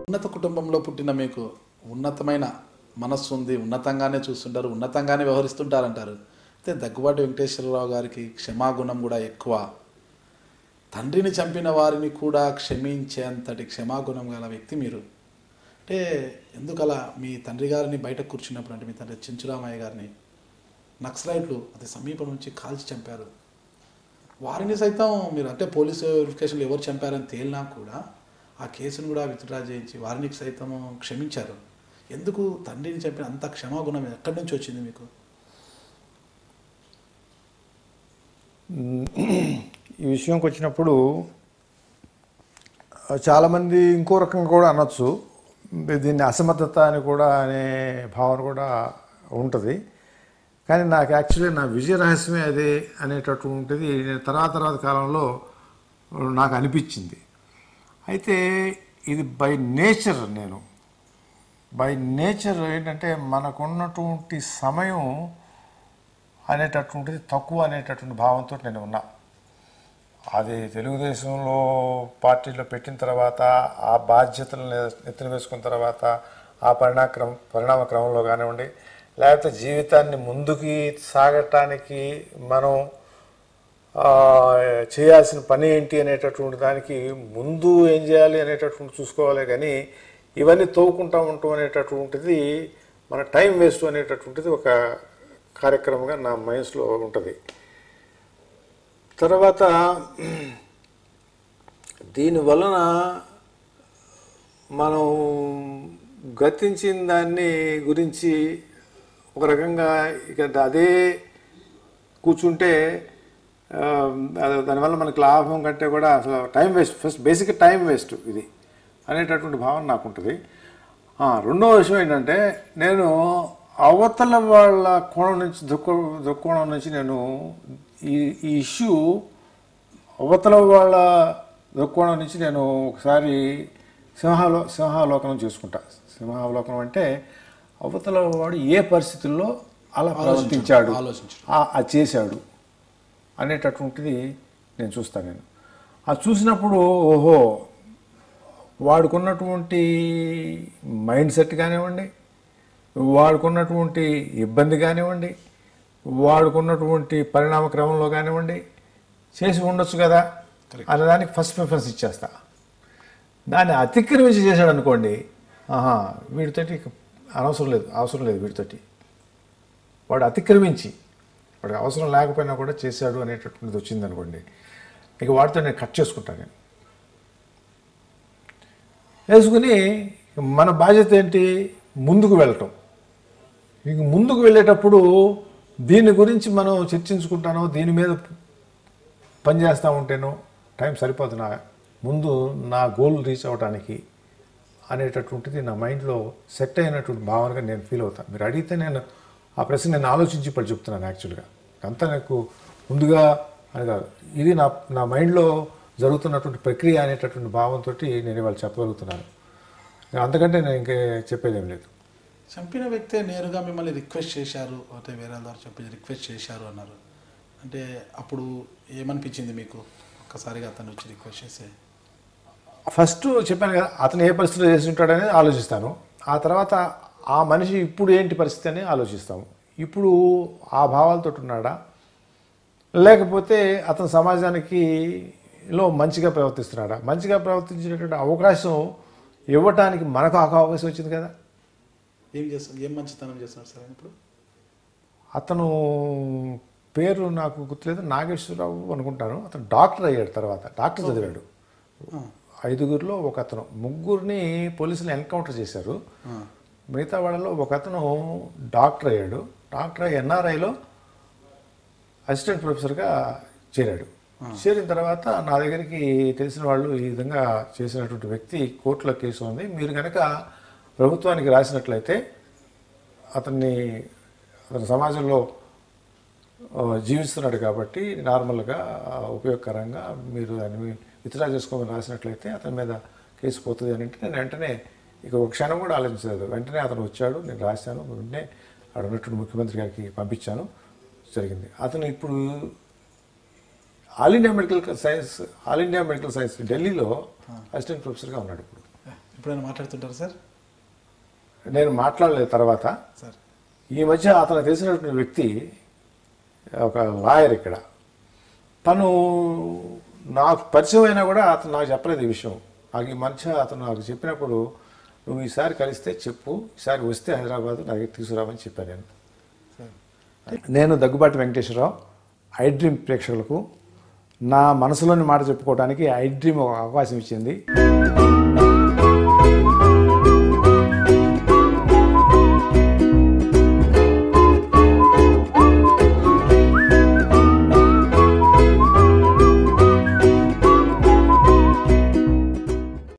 ఉన్నత కుటుంబంలో పుట్టిన మీకు ఉన్నతమైన మనస్సు ఉంది, ఉన్నతంగానే చూస్తుంటారు, ఉన్నతంగానే వ్యవహరిస్తుంటారంటారు. అయితే దగ్గుబాటి వెంకటేశ్వరరావు గారికి క్షమాగుణం కూడా ఎక్కువ. తండ్రిని చంపిన వారిని కూడా క్షమించేంతటి క్షమాగుణం గల వ్యక్తి మీరు. అంటే ఎందుకలా మీ తండ్రి గారిని బయట కూర్చున్నప్పుడు, అంటే మీ తండ్రి చెంచురామయ్య గారిని నక్సలైట్లు అతి సమీపం నుంచి కాల్చి చంపారు. వారిని సైతం మీరు, అంటే పోలీసు వెరిఫికేషన్లు ఎవరు చంపారని తేలినా కూడా ఆ కేసును కూడా విత్డ్రా చేయించి వారిని సైతం క్షమించారు. ఎందుకు తండ్రిని చంపిన అంత క్షమాగుణం ఎక్కడి నుంచి వచ్చింది మీకు? ఈ విషయంకి వచ్చినప్పుడు చాలామంది ఇంకో రకంగా కూడా అనొచ్చు, దీన్ని అసమర్థత అని కూడా అనే భావన కూడా ఉంటుంది. కానీ నాకు యాక్చువల్లీ నా విజయ రహస్యమే అదే అనేటటువంటిది నేను తర్వాత కాలంలో నాకు అనిపించింది. అయితే ఇది బై నేచర్ ఏంటంటే మనకున్నటువంటి సమయం అనేటటువంటిది తక్కువ అనేటటువంటి భావంతో నేను ఉన్నా. అది తెలుగుదేశంలో పార్టీలో పెట్టిన తర్వాత ఆ బాధ్యతలను ఎత్తున వేసుకున్న తర్వాత ఆ పరిణామ క్రమంలో కానివ్వండి, లేకపోతే జీవితాన్ని ముందుకి సాగటానికి మనం చేయాల్సిన పని ఏంటి అనేటటువంటి దానికి ముందు ఏం చేయాలి అనేటటువంటి చూసుకోవాలి. కానీ ఇవన్నీ తవ్వుకుంటూ ఉంటాం అనేటటువంటిది మన టైం వేస్ట్ అనేటటువంటిది ఒక కార్యక్రమంగా నా మైండ్స్లో ఉంటుంది. తర్వాత దీనివలన మనం గతించిన దాన్ని గురించి ఒక రకంగా ఇక అదే కూర్చుంటే దానివల్ల మనకు లాభం కంటే కూడా అసలు time waste, first basic time waste ఇది అనేటటువంటి భావన నాకు ఉంటుంది. రెండో విషయం ఏంటంటే, నేను అవతల వాళ్ళ కోణం నుంచి దృక్కోణం నుంచి నేను ఈ ఇష్యూ అవతల వాళ్ళ దృక్కోణం నుంచి నేను ఒకసారి సింహావలోకనం చేసుకుంటా. సింహావలోకనం అంటే అవతల వాడు ఏ పరిస్థితుల్లో అలా ప్రవర్తించాడు, అది చేశాడు అనేటటువంటిది నేను చూస్తాను. నేను అది చూసినప్పుడు ఓహో, వాడుకున్నటువంటి మైండ్ సెట్ కానివ్వండి, వాడుకున్నటువంటి ఇబ్బంది కానివ్వండి, వాడుకున్నటువంటి పరిణామ క్రమంలో కానివ్వండి, చేసి ఉండొచ్చు కదా అన్నదానికి ఫస్ట్ ప్రిఫరెన్స్ ఇచ్చేస్తా. దాన్ని అతిక్రమించి చేశాడు అనుకోండి, వీడితోటి అవసరం లేదు వీడితోటి, వాడు అతిక్రమించి వాడికి అవసరం లేకపోయినా కూడా చేశాడు అనేటటువంటిది వచ్చింది అనుకోండి, ఇక వాడితో నేను కట్ చేసుకుంటాను. నేను వేసుకుని మన బాధ్యత ఏంటి, ముందుకు వెళ్ళటం. ఇంక ముందుకు వెళ్ళేటప్పుడు దీని గురించి మనం చర్చించుకుంటానో, దీని మీద పనిచేస్తూ ఉంటేనో టైం సరిపోదు. ముందు నా గోల్ రీచ్ అవ్వడానికి అనేటటువంటిది నా మైండ్లో సెట్ అయినటువంటి భావనగా నేను ఫీల్ అవుతాను. మీరు అడిగితే నేను ఆ ప్రశ్న నేను ఆలోచించి ఇప్పుడు చెప్తున్నాను. యాక్చువల్గా అంతా నాకు ముందుగా అని కాదు, ఇది నా మైండ్లో జరుగుతున్నటువంటి ప్రక్రియ అనేటటువంటి భావంతో నేను ఇవాళ చెప్పగలుగుతున్నాను. అంతకంటే నేను ఇంకే చెప్పేదేం లేదు. చంపిన వ్యక్తే నేరుగా మిమ్మల్ని రిక్వెస్ట్ చేశారు, అంటే వేరే ద్వారా చెప్పి రిక్వెస్ట్ చేశారు అన్నారు. అంటే అప్పుడు ఏమనిపించింది మీకు ఒక్కసారిగా అతను వచ్చి రిక్వెస్ట్ చేసే? ఫస్ట్ చెప్పాను కదా, అతను ఏ పరిస్థితిలో చేసి ఉంటాడనేది ఆలోచిస్తాను. ఆ తర్వాత ఆ మనిషి ఇప్పుడు ఏంటి పరిస్థితి అని ఆలోచిస్తాము. ఇప్పుడు ఆ భావాలతో ఉన్నాడా, లేకపోతే అతను సమాజానికి మంచిగా ప్రవర్తిస్తున్నాడా? మంచిగా ప్రవర్తించేటటువంటి అవకాశం ఇవ్వటానికి మనకు అవకాశం వచ్చింది కదా. ఏం మంచితనం చేస్తున్నాడు సార్ ఇప్పుడు? అతను పేరు నాకు గుర్తులేదు, నాగేశ్వరరావు అనుకుంటాను. అతను డాక్టర్ అయ్యాడు, తర్వాత డాక్టర్ చదివాడు. 5గురిలో ఒక అతను, 3గురిని పోలీసులు ఎన్కౌంటర్ చేశారు. మిగతా వాళ్ళలో ఒక అతను డాక్టర్ అయ్యాడు. డాక్టర్ అయ్యి ఎన్ఆర్ఐలో అసిస్టెంట్ ప్రొఫెసర్గా చేరాడు. చేరిన తర్వాత నా దగ్గరికి తెలిసిన వాళ్ళు ఈ విధంగా చేసినటువంటి వ్యక్తి కోర్టులో కేసు ఉంది, మీరు కనుక ప్రభుత్వానికి రాసినట్లయితే అతను సమాజంలో జీవిస్తున్నాడు కాబట్టి నార్మల్గా ఉపయోగకరంగా మీరు దాన్ని విత్డ్రా చేసుకోమని రాసినట్లయితే అతని మీద కేసు పోతుంది అని అంటే, నేను వెంటనే ఇక ఒక క్షణం కూడా ఆలోచించలేదు. వెంటనే అతను వచ్చాడు, నేను రాశాను, వెంటనే అక్కడ ఉన్నటువంటి ముఖ్యమంత్రి గారికి పంపించాను, జరిగింది. అతను ఇప్పుడు ఆల్ ఇండియా మెడికల్ సైన్స్ ఢిల్లీలో అసిస్టెంట్ ప్రొఫెసర్గా ఉన్నాడు ఇప్పుడు. ఎప్పుడైనా మాట్లాడుతుంటారు సార్? నేను మాట్లాడలేదు తర్వాత. సార్ ఈ మధ్య అతను తెలిసినటువంటి వ్యక్తి ఒక లాయర్ ఇక్కడ, తను నాకు పరిచయం అయినా కూడా అతను నాకు చెప్పలేదు ఈ విషయం. నాకు ఈ మధ్య అతను నాకు చెప్పినప్పుడు, నువ్వు ఈసారి కలిస్తే చెప్పు, ఈసారి వస్తే హైదరాబాద్ నాకు తీసుకురామని చెప్పాను నేను. నేను దగ్గుబాటి వెంకటేశ్వరరావు ఐ డ్రీమ్ ప్రేక్షకులకు నా మనసులోని మాట చెప్పుకోవడానికి ఐ డ్రీమ్ ఒక అవకాశం ఇచ్చింది.